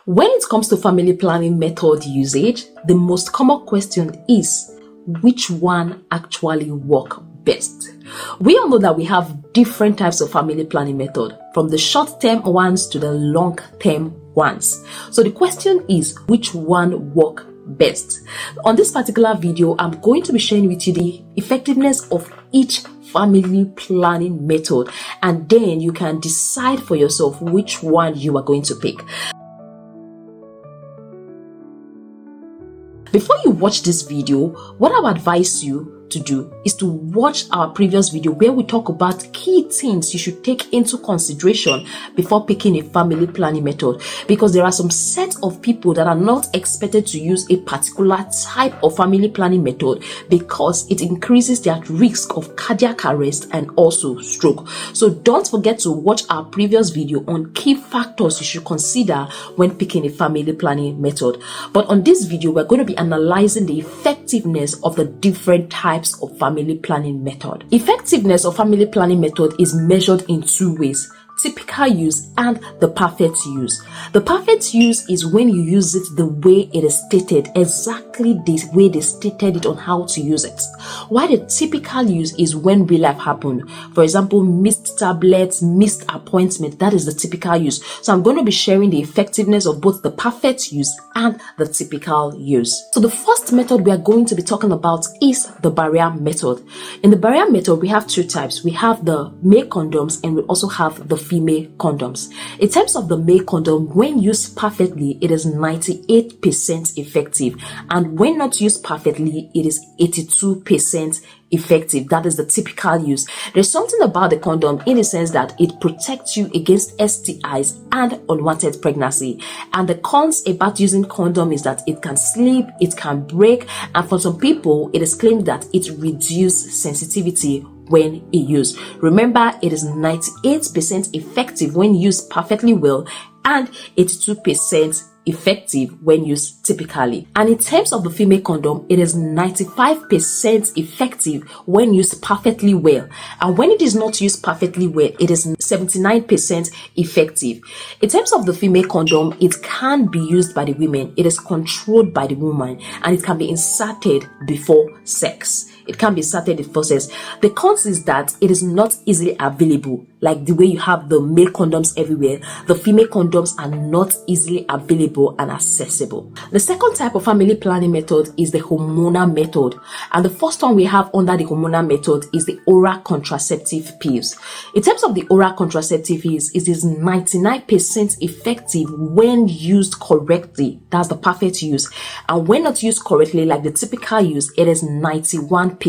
When it comes to family planning method usage, the most common question is which one actually work best? We all know that we have different types of family planning method, from the short-term ones to the long-term ones. So the question is which one work best? On this particular video, I'm going to be sharing with you the effectiveness of each family planning method, and then you can decide for yourself which one you are going to pick. Before you watch this video, what I would advise you to do is to watch our previous video where we talk about key things you should take into consideration before picking a family planning method, because there are some set of people that are not expected to use a particular type of family planning method because it increases their risk of cardiac arrest and also stroke. So don't forget to watch our previous video on key factors you should consider when picking a family planning method. But on this video, we're going to be analyzing the effectiveness of the different types of family planning method. Effectiveness of family planning method is measured in two ways: typical use and the perfect use. The perfect use is when you use it the way it is stated, exactly the way they stated it on how to use it. While the typical use is when real life happened. For example, missed tablets, missed appointment, that is the typical use. So I'm going to be sharing the effectiveness of both the perfect use and the typical use. So the first method we are going to be talking about is the barrier method. In the barrier method, we have two types. We have the male condoms and we also have the female condoms. In terms of the male condom, when used perfectly, it is 98% effective, and when not used perfectly, it is 82% effective. That is the typical use. There's something about the condom in the sense that it protects you against STIs and unwanted pregnancy. And the cons about using condom is that it can slip, it can break, and for some people, it is claimed that it reduces sensitivity when used. Remember, it is 98% effective when used perfectly well and 82% effective when used typically. And in terms of the female condom, it is 95% effective when used perfectly well, and when it is not used perfectly well, it is 79% effective. In terms of the female condom, it can be used by the women, it is controlled by the woman, and it can be inserted before sex. It can be inserted before sex. The cons is that it is not easily available. Like the way you have the male condoms everywhere, the female condoms are not easily available and accessible. The second type of family planning method is the hormonal method, and the first one we have under the hormonal method is the oral contraceptive pills. In terms of the oral contraceptive pills, it is 99% effective when used correctly. That's the perfect use. And when not used correctly, like the typical use, it is 91%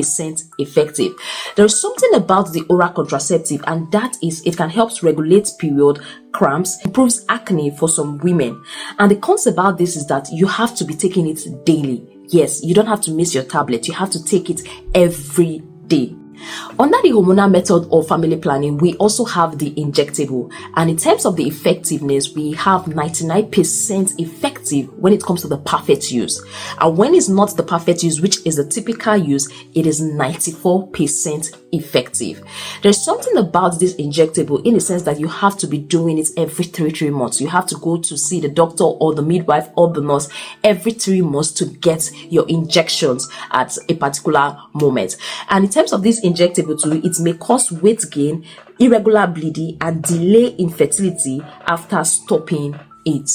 effective. There is something about the oral contraceptive, and that is it can help regulate period, cramps, improves acne for some women. And the concept about this is that you have to be taking it daily. Yes, you don't have to miss your tablet. You have to take it every day. Under the hormonal method of family planning, we also have the injectable, and in terms of the effectiveness, we have 99% effective when it comes to the perfect use, and when it's not the perfect use, which is the typical use, it is 94% effective. There's something about this injectable in the sense that you have to be doing it every 3 months. You have to go to see the doctor or the midwife or the nurse every 3 months to get your injections at a particular moment. And in terms of this injectable too, it may cause weight gain, irregular bleeding, and delay infertility after stopping it.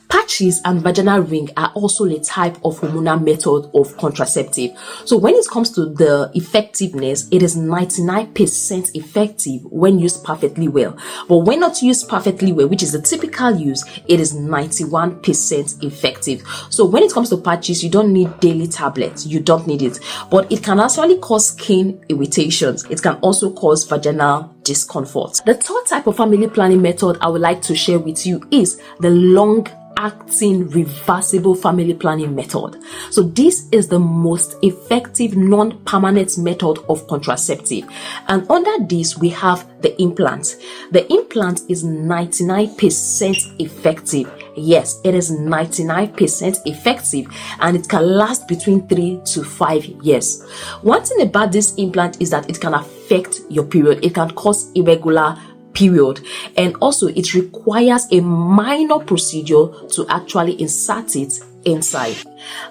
Patches and vaginal ring are also a type of hormonal method of contraceptive. So when it comes to the effectiveness, it is 99% effective when used perfectly well. But when not used perfectly well, which is the typical use, it is 91% effective. So when it comes to patches, you don't need daily tablets. You don't need it. But it can actually cause skin irritations. It can also cause vaginal discomfort. The third type of family planning method I would like to share with you is the long-acting reversible family planning method. So this is the most effective non-permanent method of contraceptive, and under this we have the implant. The implant is 99% effective. Yes, it is 99% effective, and it can last between 3 to 5 years. One thing about this implant is that it can affect your period. It can cause irregular period, and also it requires a minor procedure to actually insert it inside.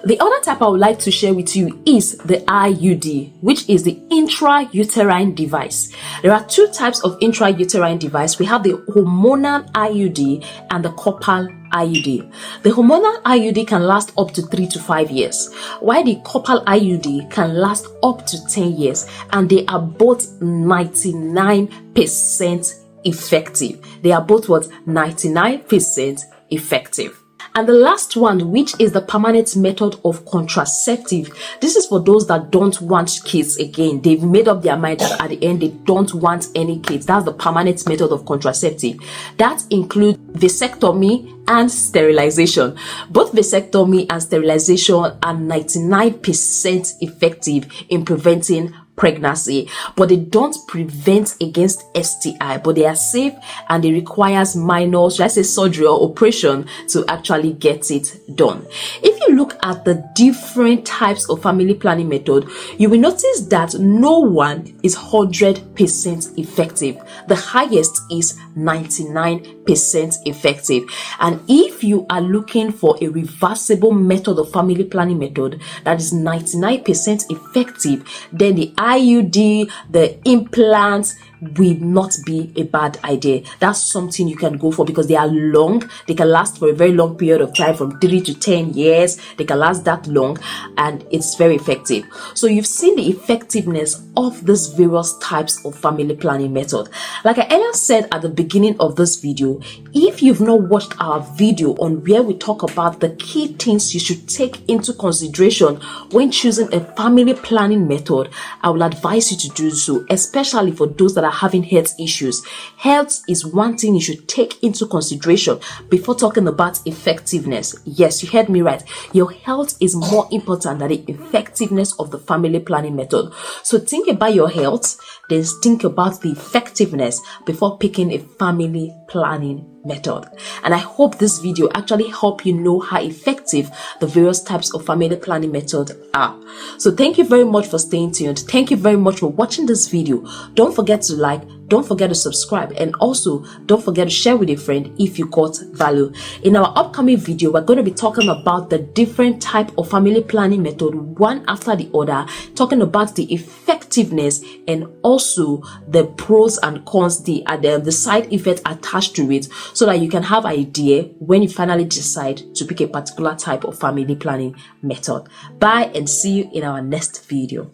The other type I would like to share with you is the IUD, which is the intrauterine device. There are two types of intrauterine device. We have the hormonal IUD and the copper IUD. The hormonal IUD can last up to 3 to 5 years, while the copper IUD can last up to 10 years, and they are both 99% effective. They are both what? 99% effective. And the last one, which is the permanent method of contraceptive. This is for those that don't want kids again. They've made up their mind that at the end they don't want any kids. That's the permanent method of contraceptive. That includes vasectomy and sterilization. Both vasectomy and sterilization are 99% effective in preventing pregnancy, but they don't prevent against STI, but they are safe and they requires minor, should I say, surgery or operation to actually get it done. If you look at the different types of family planning method, you will notice that no one is 100% effective. The highest is 99% effective. And if you are looking for a reversible method of family planning method that is 99% effective, then the IUD, the implants will not be a bad idea. That's something you can go for because they are long. They can last for a very long period of time, from 3 to 10 years. They can last that long, and it's very effective. So you've seen the effectiveness of these various types of family planning method. Like I earlier said at the beginning of this video, if you've not watched our video on where we talk about the key things you should take into consideration when choosing a family planning method, I will advise you to do so, especially for those that are having health issues. Health is one thing you should take into consideration before talking about effectiveness. Yes, you heard me right. Your health is more important than the effectiveness of the family planning method. So think about your health, then think about the effectiveness before picking a family planning method. And I hope this video actually help you know how effective the various types of family planning method are. So thank you very much for staying tuned. Thank you very much for watching this video. Don't forget to like, don't forget to subscribe, and also don't forget to share with a friend if you got value. In our upcoming video, we're going to be talking about the different type of family planning method, one after the other, talking about the effectiveness and also the pros and cons, the side effects attached to it, so that you can have an idea when you finally decide to pick a particular type of family planning method. Bye, and see you in our next video.